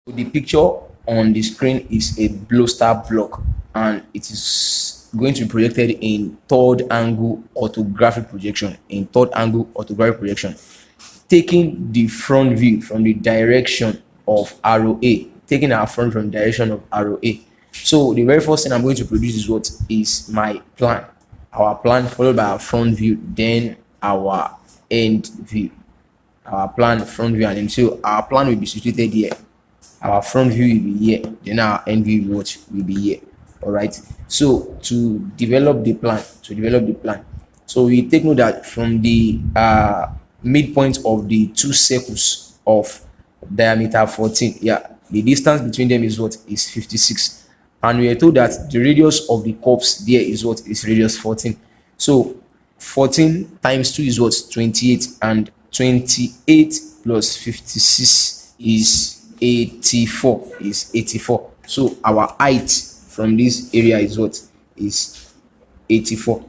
The picture on the screen is a bluster block and it is going to be projected in third angle orthographic projection. Taking the front view from the direction of arrow A, taking our front from the direction of arrow A. So the very first thing I'm going to produce is what is my plan. Our plan followed by our front view, then our end view. Our plan, front view, and then so our plan will be situated here. Our front view will be here, then our end view will be here. All right. So to develop the plan, so we take note that from the midpoint of the two circles of diameter 14, yeah, the distance between them is what is 56, and we are told that the radius of the curves there is what is radius 14. So 14 times 2 is what 28, and 28 plus 56 is 84. So our height from this area is what is 84,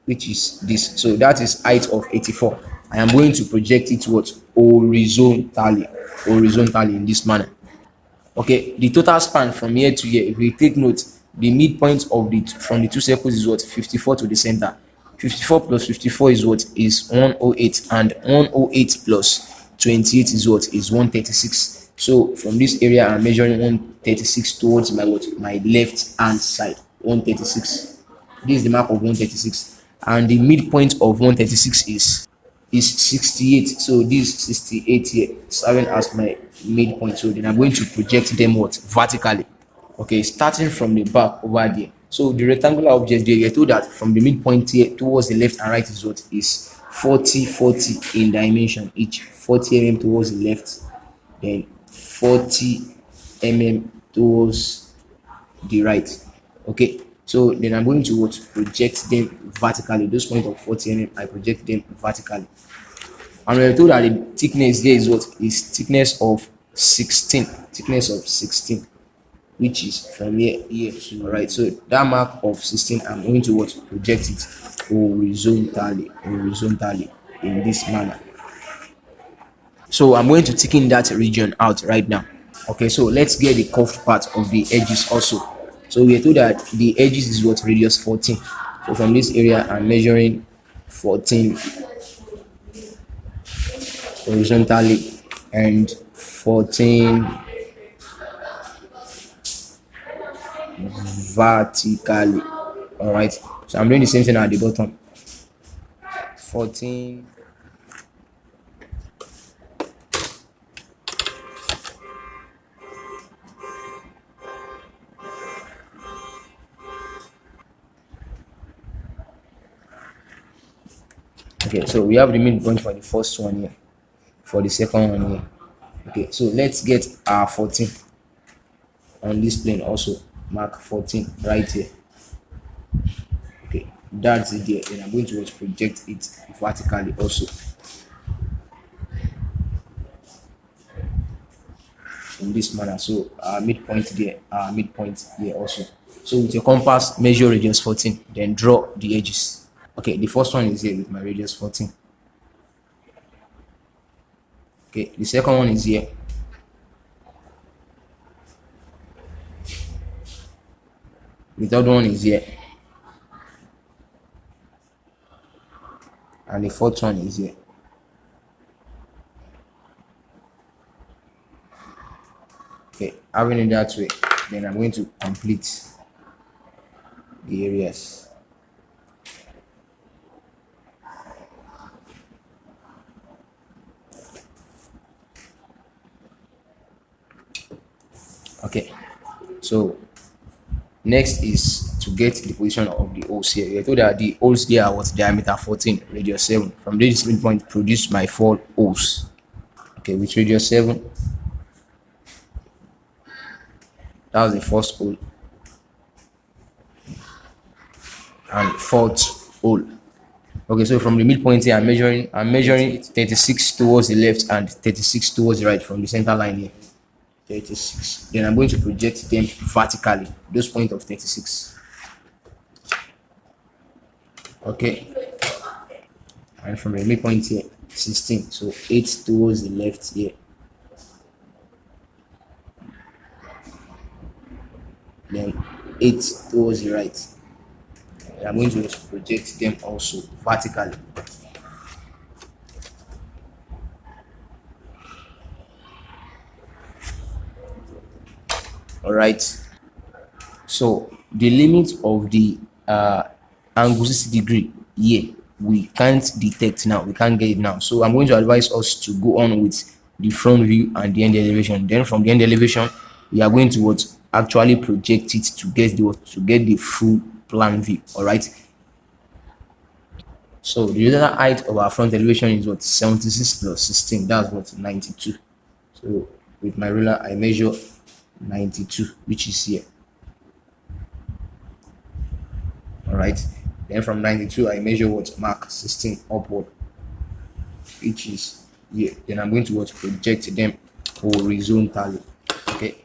which is this. So that is height of 84. I am going to project it what horizontally in this manner. Okay, the total span from here to here, if we take note, the midpoint of the from the two circles is what 54 to the center. 54 plus 54 is what is 108, and 108 plus 28 is what is 136. So from this area I'm measuring 136 towards my left hand side. 136, this is the mark of 136, and the midpoint of 136 is 68. So this 68 here serving as my midpoint. So then I'm going to project them what vertically. Okay, starting from the back over there. So the rectangular object there, you're told that from the midpoint here towards the left and right is what is 40 in dimension each. 40 mm towards the left, then 40 mm towards the right. Okay, so then I'm going to what project them vertically. Those points of 40 mm, I project them vertically. And we're told that the thickness there is what is thickness of 16, which is from here to right. So that mark of 16, I'm going to what project it horizontally in this manner. So I'm going to thicken that region out right now. Okay, so let's get the curved part of the edges also. So we are told that the edges is what radius 14. So from this area I'm measuring 14 horizontally and 14 vertically. All right, so I'm doing the same thing at the bottom. 14 okay, so we have the midpoint for the first one here, for the second one here. Okay, so let's get our 14 on this plane also. Mark 14 right here. Okay, that's it there. Then I'm going to project it vertically also in this manner. So midpoint there, midpoint here also. So with your compass, measure radius 14, then draw the edges. Okay, the first one is here with my radius 14. Okay, the second one is here. The third one is here. And the fourth one is here. Okay, having it that way, then I'm going to complete the areas. Okay, so next is to get the position of the holes here. We're told that the holes there are what diameter 14, radius 7. From this midpoint, produce my 4 holes. Okay, with radius 7. That was the first hole. And fourth hole. Okay, so from the midpoint here, I'm measuring 36 towards the left and 36 towards the right from the center line here. 36. Then I'm going to project them vertically, those points of 36. Okay, and from the midpoint here 16, so 8 towards the left here then 8 towards the right. And I'm going to project them also vertically. All right. So the limit of the angle 60 degree here we can't detect now. We can't get it now. So I'm going to advise us to go on with the front view and the end elevation. Then from the end elevation, we are going to what actually project it to get the full plan view. All right. So the total height of our front elevation is what 76 plus 16. That's what 92. So with my ruler, I measure 92, which is here. All right. Then from 92, I measure what mark 16 upward, which is here. Then I'm going to what project them horizontally. Okay.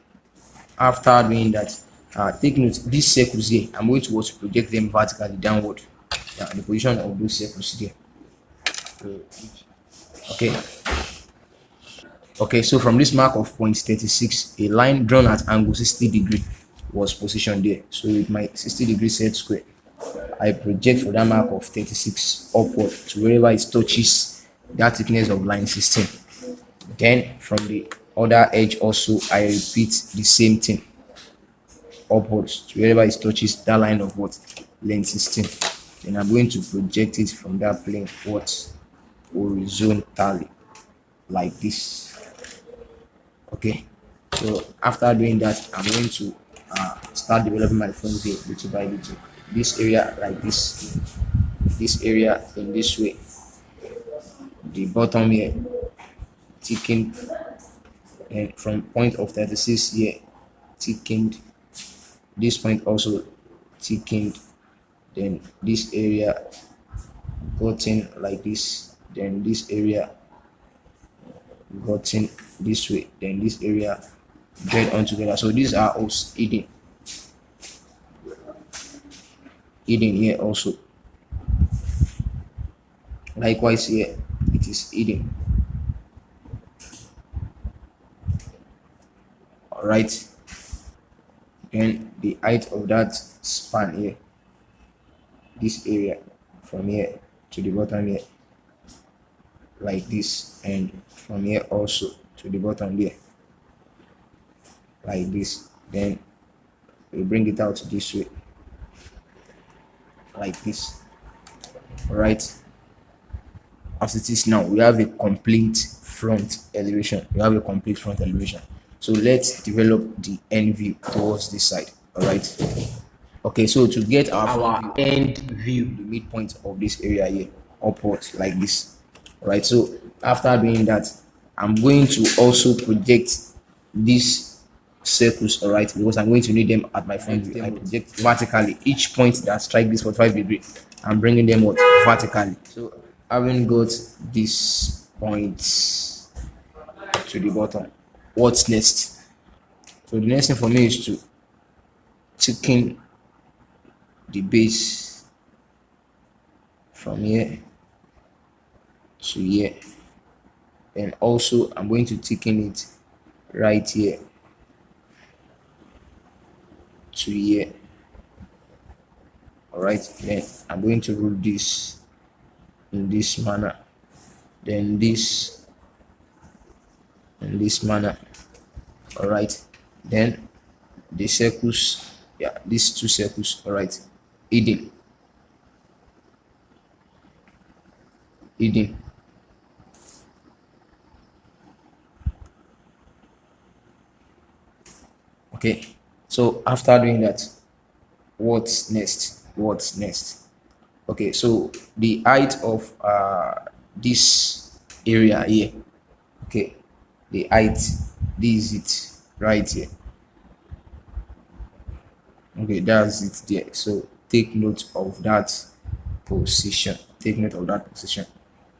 After doing that, take note these circles here. I'm going to what project them vertically downward. Yeah, the position of those circles there. Okay. Okay, so from this mark of point 36, a line drawn at angle 60 degree was positioned there. So with my 60 degree set square, I project for that mark of 36 upward to wherever it touches that thickness of line 16. Then from the other edge also, I repeat the same thing upwards to wherever it touches that line of what length 16. Then I'm going to project it from that plane what horizontally like this. Okay, so after doing that, I'm going to start developing my front view little by little. This area like this area in this way, the bottom here thickened, and from point of 36 here thickened, this point also thickened, then this area gotten like this, then this area gotten this way, then this area joined on together. So these are also hidden here also. Likewise here it is hidden. All right. Then the height of that span here, this area from here to the bottom here like this, and from here also to the bottom there like this. Then we bring it out this way like this. All right. As it is now, we have a complete front elevation. So let's develop the end view towards this side. All right. Okay, so to get our end view, the midpoint of this area here upwards like this. All right. So after doing that, I'm going to also project these circles. All right, because I'm going to need them at my front view. I project vertically each point that strike this 45 degree. I'm bringing them what vertically. So having got this point to the bottom, what's next? So the next thing for me is to thicken the base from here to here, and also I'm going to thicken it right here to here. All right, then I'm going to rule this in this manner, then this in this manner. All right, then the circles, yeah, these two circles. All right, hidden. Okay, so after doing that, what's next? Okay, so the height of this area here, okay, the height, this is it right here. Okay, that's it there. So take note of that position.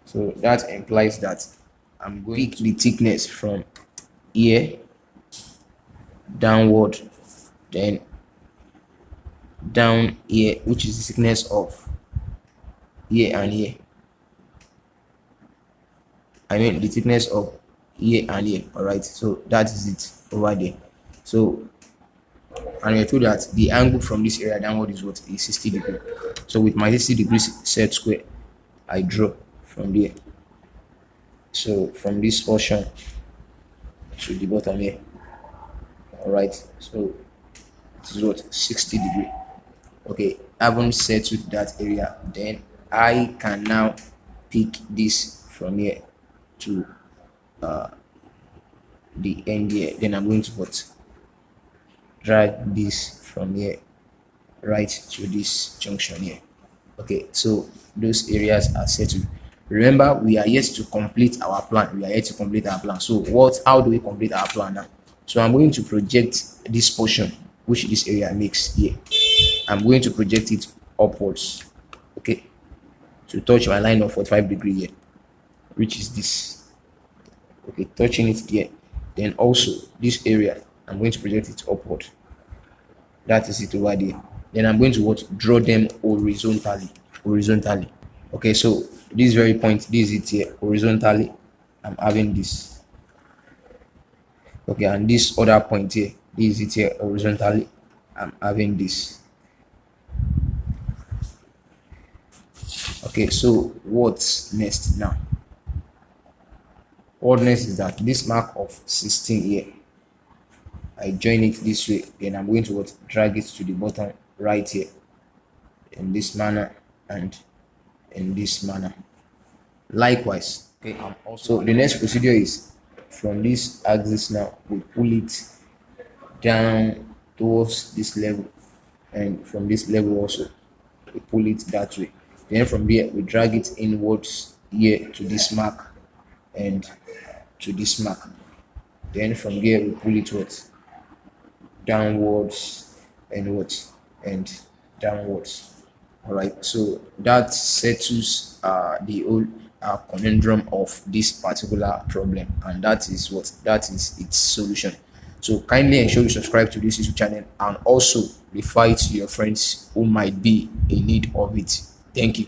So that implies that I'm going to pick the thickness from here downward, then down here, which is the thickness of here and here. I mean the thickness of here and here. All right, so that is it over there. So and we're told that the angle from this area downward is what is 60 degrees. So with my 60 degrees set square, I draw from there. So from this portion to the bottom here. All right. So it is what 60 degree. Okay. Having settled that area, then I can now pick this from here to the end here. Then I'm going to what drag this from here right to this junction here. Okay, so those areas are settled. Remember, we are yet to complete our plan. So how do we complete our plan now? So I'm going to project this portion which this area makes here. I'm going to project it upwards, okay, to touch my line of 45 degree here, which is this. Okay, touching it there. Then also this area, I'm going to project it upward. That is it over there. Then I'm going to what draw them horizontally. Okay, so this very point, this is it here horizontally. I'm having this. Okay, and this other point here, this is it here horizontally. I'm having this. Okay, so what's next now? What next is that this mark of 16 here, I join it this way, then I'm going to what drag it to the bottom right here in this manner and in this manner. Likewise, okay. Also, the next procedure is from this axis now we pull it down towards this level, and from this level also we pull it that way. Then from there we drag it inwards here to this mark and to this mark. Then from there we pull it what downwards and what and downwards. All right, so that settles the whole conundrum of this particular problem, and that is its solution. So kindly ensure you subscribe to this YouTube channel and also refer it to your friends who might be in need of it. Thank you.